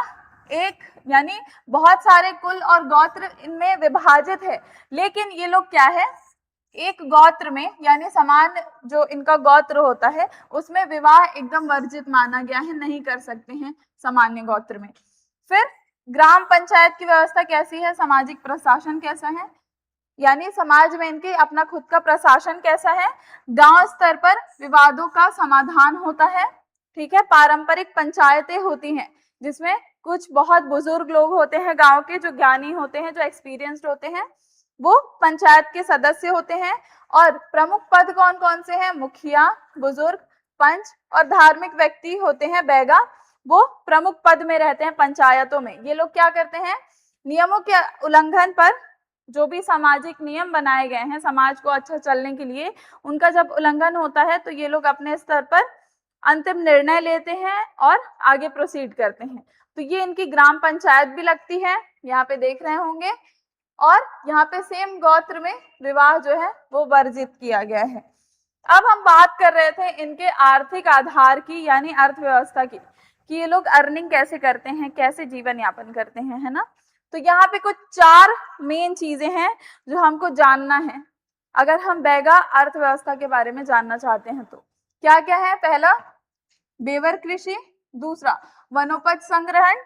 एक यानी बहुत सारे कुल और गोत्र इनमें विभाजित है, लेकिन ये लोग क्या है, एक गोत्र में यानी समान जो इनका गोत्र होता है उसमें विवाह एकदम वर्जित माना गया है, नहीं कर सकते हैं सामान्य गोत्र में। फिर ग्राम पंचायत की व्यवस्था कैसी है, सामाजिक प्रशासन कैसा है, यानी समाज में इनके अपना खुद का प्रशासन कैसा है। गांव स्तर पर विवादों का समाधान होता है, ठीक है। पारंपरिक पंचायतें होती हैं जिसमें कुछ बहुत बुजुर्ग लोग होते हैं गांव के, जो ज्ञानी होते हैं, जो एक्सपीरियंस्ड होते हैं, वो पंचायत के सदस्य होते हैं। और प्रमुख पद कौन कौन से हैं, मुखिया, बुजुर्ग, पंच और धार्मिक व्यक्ति होते हैं बैगा, वो प्रमुख पद में रहते हैं पंचायतों में। ये लोग क्या करते हैं, नियमों के उल्लंघन पर, जो भी सामाजिक नियम बनाए गए हैं समाज को अच्छा चलने के लिए, उनका जब उल्लंघन होता है तो ये लोग अपने स्तर पर अंतिम निर्णय लेते हैं और आगे प्रोसीड करते हैं। तो ये इनकी ग्राम पंचायत भी लगती है, यहाँ पे देख रहे होंगे। और यहाँ पे सेम गोत्र में विवाह जो है वो वर्जित किया गया है। अब हम बात कर रहे थे इनके आर्थिक आधार की, यानी अर्थव्यवस्था की, कि ये लोग अर्निंग कैसे करते हैं, कैसे जीवन यापन करते हैं, है ना। तो यहाँ पे कुछ 4 मेन चीजें हैं जो हमको जानना है अगर हम बैगा अर्थव्यवस्था के बारे में जानना चाहते हैं। तो क्या क्या है, पहला बेवर कृषि, दूसरा वनोपज संग्रहण,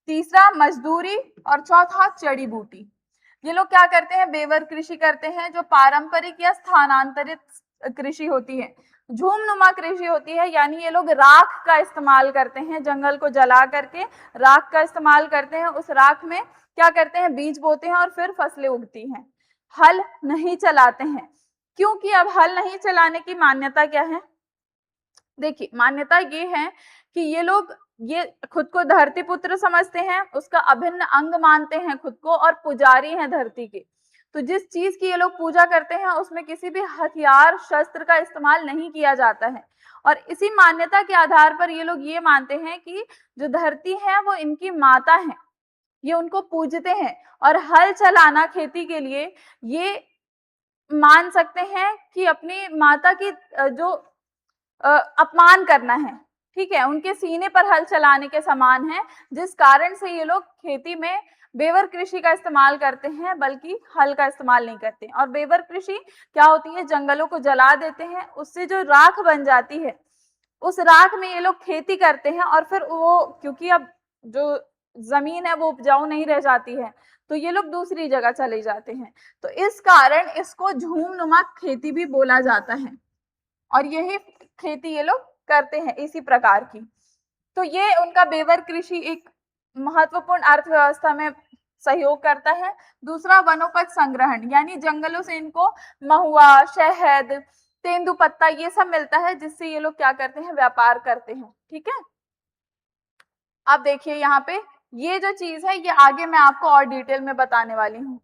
तीसरा मजदूरी और चौथा जड़ी बूटी। ये लोग क्या करते हैं, बेवर कृषि करते हैं, जो पारंपरिक या स्थानांतरित कृषि होती है। झूमनुमा कृषि होती है, यानी ये लोग राख का इस्तेमाल करते हैं, जंगल को जला करके राख का इस्तेमाल करते हैं, उस राख में क्या करते हैं, बीज बोते हैं और फिर फसलें उगती हैं। हल नहीं चलाते हैं, क्योंकि अब हल नहीं चलाने की मान्यता क्या है, देखिए मान्यता ये है कि ये लोग ये खुद को धरती पुत्र समझते हैं, उसका अभिन्न अंग मानते हैं खुद को और पुजारी हैं धरती के। तो जिस चीज की ये लोग पूजा करते हैं उसमें किसी भी हथियार शस्त्र का इस्तेमाल नहीं किया जाता है। और इसी मान्यता के आधार पर ये लोग ये मानते हैं कि जो धरती है वो इनकी माता है, ये उनको पूजते हैं। और हल चलाना खेती के लिए ये मान सकते हैं कि अपनी माता की जो अपमान करना है, ठीक है, उनके सीने पर हल चलाने के समान है, जिस कारण से ये लोग खेती में बेवर कृषि का इस्तेमाल करते हैं, बल्कि हल का इस्तेमाल नहीं करते। और बेवर कृषि क्या होती है, जंगलों को जला देते हैं, उससे जो राख बन जाती है उस राख में ये लोग खेती करते हैं। और फिर वो क्योंकि अब जो जमीन है वो उपजाऊ नहीं रह जाती है तो ये लोग दूसरी जगह चले जाते हैं। तो इस कारण इसको झूमनुमा खेती भी बोला जाता है और यही खेती ये लोग करते हैं इसी प्रकार की। तो ये उनका बेवर कृषि एक महत्वपूर्ण अर्थव्यवस्था में सहयोग करता है। दूसरा वनोपज संग्रहण, यानी जंगलों से इनको महुआ, शहद, तेंदुपत्ता ये सब मिलता है, जिससे ये लोग क्या करते हैं, व्यापार करते हैं। ठीक है, अब देखिए यहाँ पे ये जो चीज है ये आगे मैं आपको और डिटेल में बताने वाली हूँ,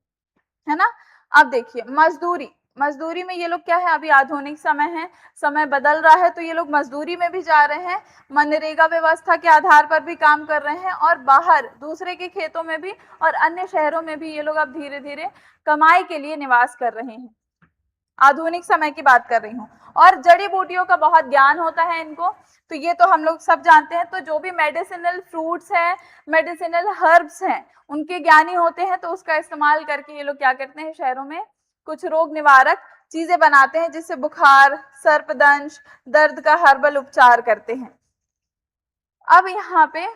है ना। अब देखिए मजदूरी, मजदूरी में ये लोग क्या है, अभी आधुनिक समय है, समय बदल रहा है, तो ये लोग मजदूरी में भी जा रहे हैं, मनरेगा व्यवस्था के आधार पर भी काम कर रहे हैं, और बाहर दूसरे के खेतों में भी और अन्य शहरों में भी ये लोग अब धीरे धीरे कमाई के लिए निवास कर रहे हैं। आधुनिक समय की बात कर रही हूँ। और जड़ी बूटियों का बहुत ज्ञान होता है इनको, तो ये तो हम लोग सब जानते हैं। तो जो भी मेडिसिनल फ्रूट्स हैं, मेडिसिनल हर्ब्स हैं, उनके ज्ञानी होते हैं, तो उसका इस्तेमाल करके ये लोग क्या करते हैं, शहरों में कुछ रोग निवारक चीजें बनाते हैं, जिससे बुखार, सर्पदंश, दर्द का हर्बल उपचार करते हैं। अब यहाँ पे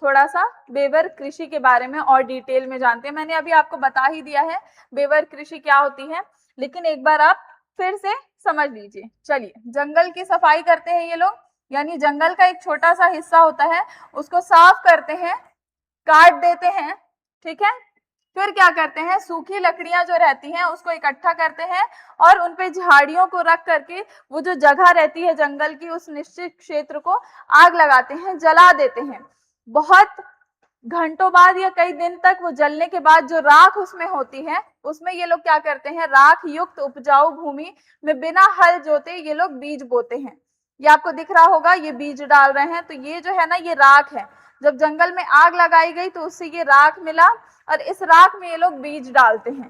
थोड़ा सा बेवर कृषि के बारे में और डिटेल में जानते हैं। मैंने अभी आपको बता ही दिया है बेवर कृषि क्या होती है, लेकिन एक बार आप फिर से समझ लीजिए। चलिए, जंगल की सफाई करते हैं ये लोग, यानी जंगल का एक छोटा सा हिस्सा होता है, उसको साफ करते हैं, काट देते हैं, ठीक है। फिर क्या करते हैं, सूखी लकड़ियां जो रहती हैं उसको इकट्ठा करते हैं, और उन पे झाड़ियों को रख करके वो जो जगह रहती है जंगल की, उस निश्चित क्षेत्र को आग लगाते हैं, जला देते हैं। बहुत घंटों बाद या कई दिन तक वो जलने के बाद जो राख उसमें होती है, उसमें ये लोग क्या करते हैं, राख युक्त उपजाऊ भूमि में बिना हल जोते ये लोग बीज बोते हैं। ये आपको दिख रहा होगा, ये बीज डाल रहे हैं, तो ये जो है ना, ये राख है। जब जंगल में आग लगाई गई तो उससे ये राख मिला, और इस राख में ये लोग बीज डालते हैं।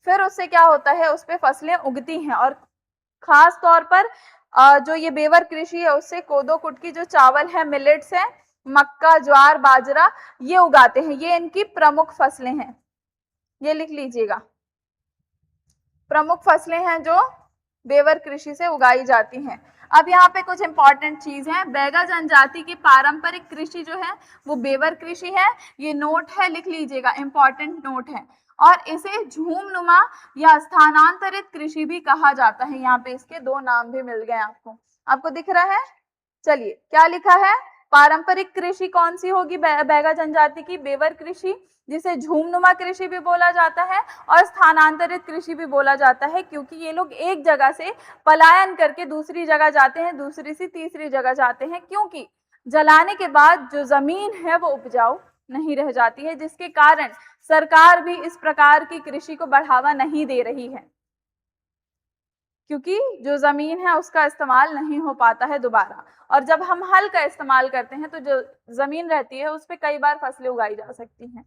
फिर उससे क्या होता है, उस पे फसलें उगती हैं, और खास तौर पर जो ये बेवर कृषि है उससे कोदो कुटकी जो चावल है, मिलेट्स है, मक्का, ज्वार, बाजरा, ये उगाते हैं। ये इनकी प्रमुख फसलें हैं, ये लिख लीजिएगा। प्रमुख फसलें हैं जो बेवर कृषि से उगाई जाती हैं। अब यहाँ पे कुछ इंपॉर्टेंट चीज है, बैगा जनजाति की पारंपरिक कृषि जो है वो बेवर कृषि है। ये नोट है, लिख लीजिएगा, इंपॉर्टेंट नोट है। और इसे झूमनुमा या स्थानांतरित कृषि भी कहा जाता है। यहाँ पे इसके दो नाम भी मिल गए आपको, आपको दिख रहा है। चलिए, क्या लिखा है, पारंपरिक कृषि कौन सी होगी, बैगा जनजाति की बेवर कृषि, जिसे झूमनुमा कृषि भी बोला जाता है, और स्थानांतरित कृषि भी बोला जाता है, क्योंकि ये लोग एक जगह से पलायन करके दूसरी जगह जाते हैं, दूसरी से तीसरी जगह जाते हैं, क्योंकि जलाने के बाद जो जमीन है वो उपजाऊ नहीं रह जाती है, जिसके कारण सरकार भी इस प्रकार की कृषि को बढ़ावा नहीं दे रही है, क्योंकि जो जमीन है उसका इस्तेमाल नहीं हो पाता है दोबारा। और जब हम हल का इस्तेमाल करते हैं तो जो जमीन रहती है उस पर कई बार फसलें उगाई जा सकती हैं।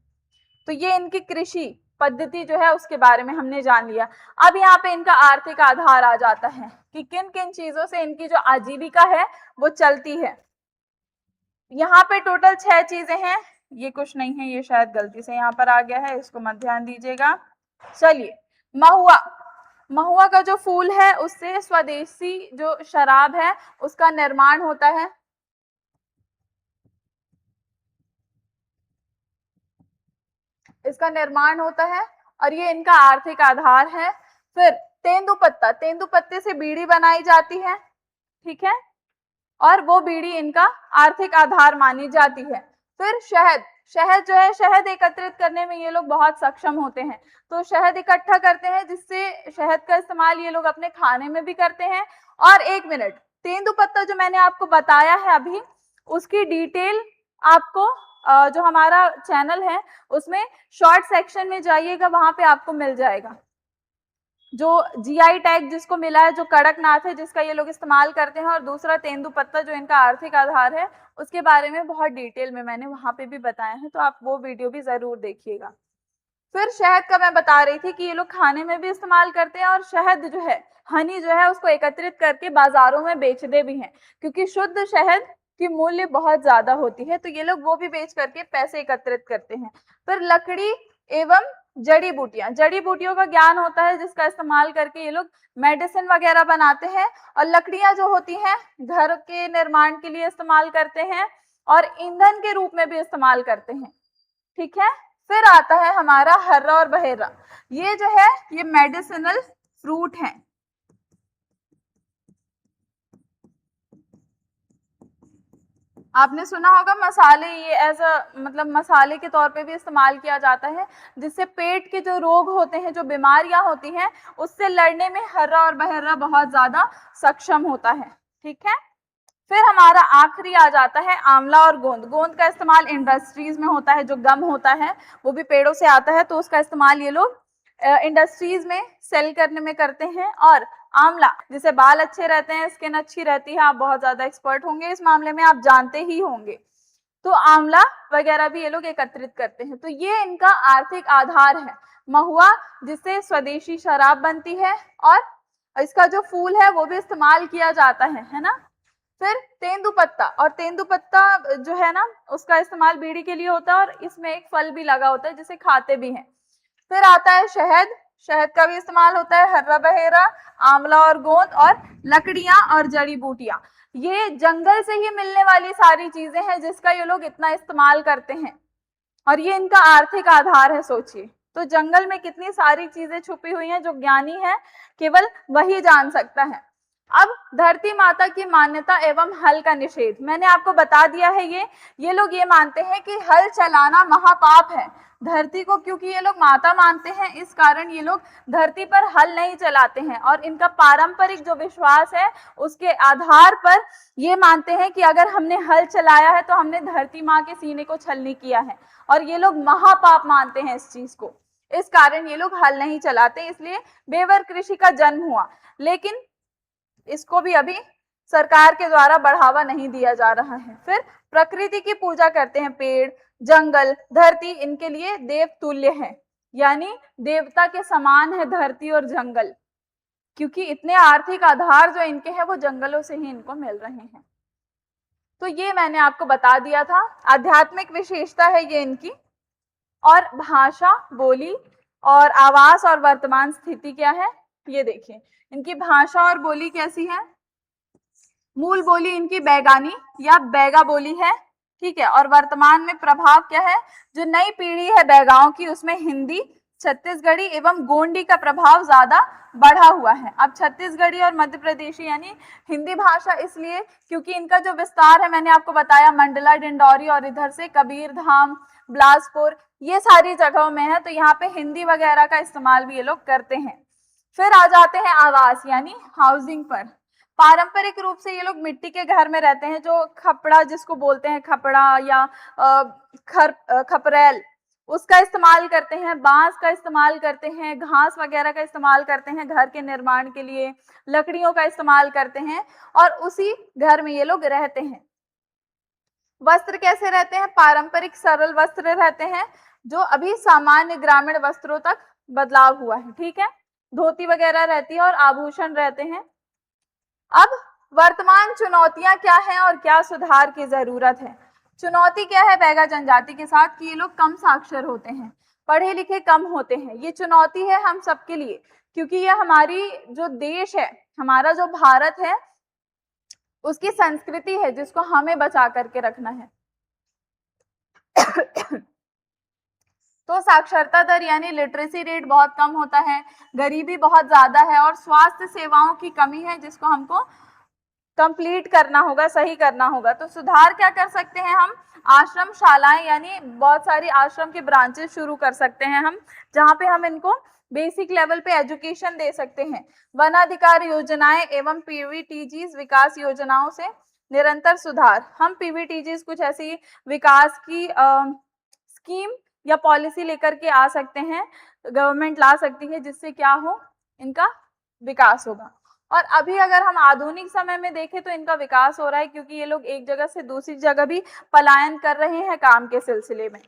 तो ये इनकी कृषि पद्धति जो है उसके बारे में हमने जान लिया। अब यहाँ पे इनका आर्थिक आधार आ जाता है कि किन किन चीजों से इनकी जो आजीविका है वो चलती है। यहाँ पे टोटल 6 चीजें हैं, ये कुछ नहीं है, ये शायद गलती से यहाँ पर आ गया है, इसको मत ध्यान दीजिएगा। चलिए, महुआ, महुआ का जो फूल है उससे स्वदेशी जो शराब है उसका निर्माण होता है। इसका निर्माण होता है और ये इनका आर्थिक आधार है। फिर तेंदुपत्ता, तेंदुपत्ते से बीड़ी बनाई जाती है, ठीक है, और वो बीड़ी इनका आर्थिक आधार मानी जाती है। फिर शहद, शहद जो है, शहद एकत्रित करने में ये लोग बहुत सक्षम होते हैं, तो शहद इकट्ठा करते हैं, जिससे शहद का इस्तेमाल ये लोग अपने खाने में भी करते हैं। और एक मिनट, तेंदुपत्ता जो मैंने आपको बताया है अभी, उसकी डिटेल आपको जो हमारा चैनल है उसमें शॉर्ट सेक्शन में जाइएगा, वहां पे आपको मिल जाएगा। जो जीआई टैग जिसको मिला है, जो कड़कनाथ है जिसका ये लोग इस्तेमाल करते हैं, और दूसरा तेंदुपत्ता जो इनका आर्थिक आधार है, उसके बारे में बहुत डिटेल में मैंने वहां पे भी बताया है, तो आप वो वीडियो भी जरूर देखिएगा। फिर शहद का मैं बता रही थी कि ये लोग खाने में भी इस्तेमाल करते हैं, और शहद जो है, हनी जो है, उसको एकत्रित करके बाजारों में बेचते भी हैं, क्योंकि शुद्ध शहद की मूल्य बहुत ज्यादा होती है, तो ये लोग वो भी बेच करके पैसे एकत्रित करते हैं। फिर लकड़ी एवं जड़ी बूटियां, जड़ी बूटियों का ज्ञान होता है, जिसका इस्तेमाल करके ये लोग मेडिसिन वगैरह बनाते हैं। और लकड़ियां जो होती हैं घर के निर्माण के लिए इस्तेमाल करते हैं, और ईंधन के रूप में भी इस्तेमाल करते हैं, ठीक है। फिर आता है हमारा हर्रा और बहेरा, ये जो है ये मेडिसिनल फ्रूट है। आपने सुना होगा मसाले, ये एज अ मतलब मसाले के तौर पे भी इस्तेमाल किया जाता है, जिससे पेट के जो रोग होते हैं, जो बीमारियां होती हैं, उससे लड़ने में हर्रा और बहर्रा बहुत ज्यादा सक्षम होता है। ठीक है, फिर हमारा आखिरी आ जाता है आंवला और गोंद। गोंद का इस्तेमाल इंडस्ट्रीज में होता है, जो गम होता है वो भी पेड़ों से आता है, तो उसका इस्तेमाल ये लोग इंडस्ट्रीज में सेल करने में करते हैं। और आंवला, जिसे बाल अच्छे रहते हैं, स्किन अच्छी रहती है, आप बहुत ज्यादा एक्सपर्ट होंगे इस मामले में, आप जानते ही होंगे, तो आंवला वगैरह भी ये लोग एकत्रित करते हैं। तो ये इनका आर्थिक आधार है। महुआ, जिससे स्वदेशी शराब बनती है, और इसका जो फूल है वो भी इस्तेमाल किया जाता है ना। फिर तेंदुपत्ता, और तेंदुपत्ता जो है ना, उसका इस्तेमाल बीड़ी के लिए होता है, और इसमें एक फल भी लगा होता है जिसे खाते भी हैं। फिर आता है शहद, शहद का भी इस्तेमाल होता है, हर्रा बहेरा, आंवला और गोंद, और लकड़ियां और जड़ी बूटियां। ये जंगल से ही मिलने वाली सारी चीजें हैं जिसका ये लोग इतना इस्तेमाल करते हैं, और ये इनका आर्थिक आधार है। सोचिए, तो जंगल में कितनी सारी चीजें छुपी हुई हैं जो ज्ञानी है केवल वही जान सकता है। अब धरती माता की मान्यता एवं हल का निषेध, मैंने आपको बता दिया है। ये लोग ये मानते हैं कि हल चलाना महापाप है धरती को, क्योंकि ये लोग माता मानते हैं, इस कारण ये लोग धरती पर हल नहीं चलाते हैं। और इनका पारंपरिक जो विश्वास है उसके आधार पर ये मानते हैं कि अगर हमने हल चलाया है तो हमने धरती माँ के सीने को छलनी किया है, और ये लोग महापाप मानते हैं इस चीज को, इस कारण ये लोग हल नहीं चलाते, इसलिए बेवर कृषि का जन्म हुआ। लेकिन इसको भी अभी सरकार के द्वारा बढ़ावा नहीं दिया जा रहा है। फिर प्रकृति की पूजा करते हैं, पेड़, जंगल, धरती इनके लिए देव तुल्य है, यानी देवता के समान है धरती और जंगल, क्योंकि इतने आर्थिक आधार जो इनके हैं वो जंगलों से ही इनको मिल रहे हैं। तो ये मैंने आपको बता दिया था। आध्यात्मिक विशेषता है ये इनकी। और भाषा, बोली और आवास और वर्तमान स्थिति क्या है, ये देखिए। इनकी भाषा और बोली कैसी है? मूल बोली इनकी बैगानी या बैगा बोली है, ठीक है। और वर्तमान में प्रभाव क्या है? जो नई पीढ़ी है बैगाओं की, उसमें हिंदी, छत्तीसगढ़ी एवं गोंडी का प्रभाव ज्यादा बढ़ा हुआ है। अब छत्तीसगढ़ी और मध्य प्रदेशी यानी हिंदी भाषा इसलिए क्योंकि इनका जो विस्तार है, मैंने आपको बताया, मंडला, डिंडौरी और इधर से कबीरधाम, बिलासपुर, ये सारी जगहों में है, तो यहाँ पे हिंदी वगैरह का इस्तेमाल भी ये लोग करते हैं। फिर आ जाते हैं आवास यानी हाउसिंग पर। पारंपरिक रूप से ये लोग मिट्टी के घर में रहते हैं, जो खपड़ा जिसको बोलते हैं, खपड़ा या खपरेल, उसका इस्तेमाल करते हैं, बांस का इस्तेमाल करते हैं, घास वगैरह का इस्तेमाल करते हैं घर के निर्माण के लिए, लकड़ियों का इस्तेमाल करते हैं, और उसी घर में ये लोग रहते हैं। वस्त्र कैसे रहते हैं? पारंपरिक सरल वस्त्र रहते हैं, जो अभी सामान्य ग्रामीण वस्त्रों तक बदलाव हुआ है, ठीक है। धोती वगैरह रहती है और आभूषण रहते हैं। अब वर्तमान चुनौतियां क्या हैं और क्या सुधार की जरूरत है? चुनौती क्या है बैगा जनजाति के साथ कि ये लोग कम साक्षर होते हैं, पढ़े लिखे कम होते हैं। ये चुनौती है हम सबके लिए, क्योंकि ये हमारी जो देश है, हमारा जो भारत है, उसकी संस्कृति है जिसको हमें बचा करके रखना है। तो साक्षरता दर यानी लिटरेसी रेट बहुत कम होता है, गरीबी बहुत ज्यादा है, और स्वास्थ्य सेवाओं की कमी है जिसको हमको कंप्लीट करना होगा, सही करना होगा। तो सुधार क्या कर सकते हैं हम? आश्रम शालाएं यानी बहुत सारी आश्रम के ब्रांचेस शुरू कर सकते हैं हम, जहाँ पे हम इनको बेसिक लेवल पे एजुकेशन दे सकते हैं। वनाधिकार योजनाएं एवं पीवीटीजीज विकास योजनाओं से निरंतर सुधार। हम पीवीटीजीज कुछ ऐसी विकास की स्कीम या पॉलिसी लेकर के आ सकते हैं, गवर्नमेंट ला सकती है, जिससे क्या हो, इनका विकास होगा। और अभी अगर हम आधुनिक समय में देखें तो इनका विकास हो रहा है, क्योंकि ये लोग एक जगह से दूसरी जगह भी पलायन कर रहे हैं काम के सिलसिले में।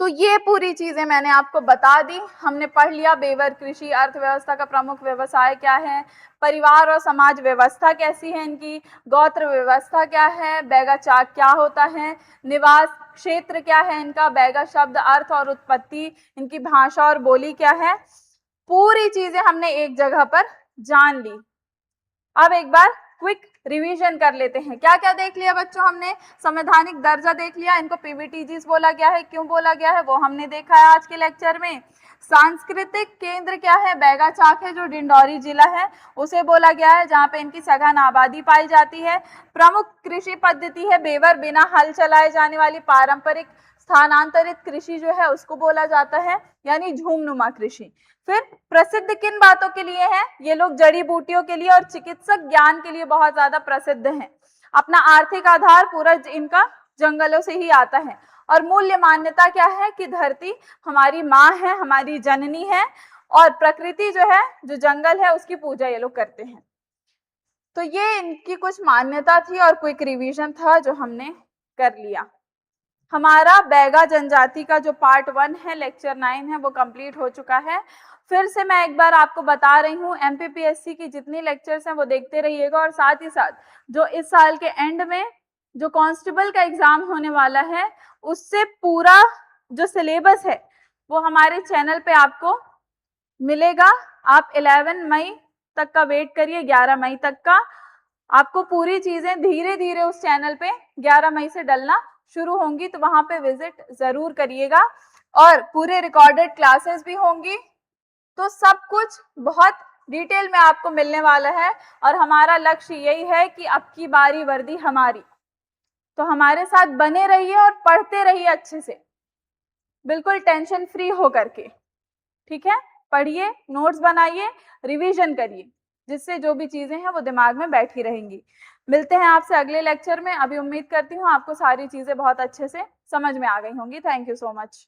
तो ये पूरी चीजें मैंने आपको बता दी। हमने पढ़ लिया बेवर कृषि, अर्थव्यवस्था का प्रमुख व्यवसाय क्या है, परिवार और समाज व्यवस्था कैसी है इनकी, गोत्र व्यवस्था क्या है, बैगा चाक क्या होता है, निवास क्षेत्र क्या है इनका, बैगा शब्द अर्थ और उत्पत्ति, इनकी भाषा और बोली क्या है, पूरी चीजें हमने एक जगह पर जान ली। अब एक बार क्विक रिवीजन कर लेते हैं। क्या क्या देख लिया बच्चों हमने? संवैधानिक दर्जा देख लिया, इनको पीवीटीजीज बोला गया है, क्यों बोला गया है वो हमने देखा है आज के लेक्चर में। सांस्कृतिक केंद्र क्या है? बैगा चाक है, जो डिंडौरी जिला है उसे बोला गया है, जहाँ पे इनकी सघन आबादी पाई जाती है। प्रमुख कृषि पद्धति है बेवर, बिना हल चलाए जाने वाली पारंपरिक स्थानांतरित कृषि जो है उसको बोला जाता है, यानी झूमनुमा कृषि। फिर प्रसिद्ध किन बातों के लिए है? ये लोग जड़ी बूटियों के लिए और चिकित्सक ज्ञान के लिए बहुत ज्यादा प्रसिद्ध हैं। अपना आर्थिक आधार पूरा इनका जंगलों से ही आता है। और मूल्य मान्यता क्या है? कि धरती हमारी माँ है, हमारी जननी है, और प्रकृति जो है, जो जंगल है, उसकी पूजा ये लोग करते हैं। तो ये इनकी कुछ मान्यता थी और क्विक रिवीजन था जो हमने कर लिया। हमारा बैगा जनजाति का जो पार्ट 1 है, लेक्चर 9 है, वो कंप्लीट हो चुका है। फिर से मैं एक बार आपको बता रही हूँ, एमपीपीएससी की जितनी लेक्चर्स हैं वो देखते रहिएगा, और साथ ही साथ जो इस साल के एंड में जो कांस्टेबल का एग्जाम होने वाला है, उससे पूरा जो सिलेबस है वो हमारे चैनल पे आपको मिलेगा। आप 11 मई तक का वेट करिए, 11 मई तक का आपको पूरी चीजें धीरे धीरे उस चैनल पे 11 मई से डलना शुरू होंगी, तो वहां पे विजिट जरूर करिएगा। और पूरे रिकॉर्डेड क्लासेस भी होंगी, तो सब कुछ बहुत डिटेल में आपको मिलने वाला है। और हमारा लक्ष्य यही है कि अब की बारी वर्दी हमारी, तो हमारे साथ बने रहिए और पढ़ते रहिए अच्छे से, बिल्कुल टेंशन फ्री हो करके। ठीक है, पढ़िए, नोट्स बनाइए, रिवीजन करिए, जिससे जो भी चीजें हैं वो दिमाग में बैठी रहेंगी। मिलते हैं आपसे अगले लेक्चर में। अभी उम्मीद करती हूँ आपको सारी चीजें बहुत अच्छे से समझ में आ गई होंगी। Thank you so much.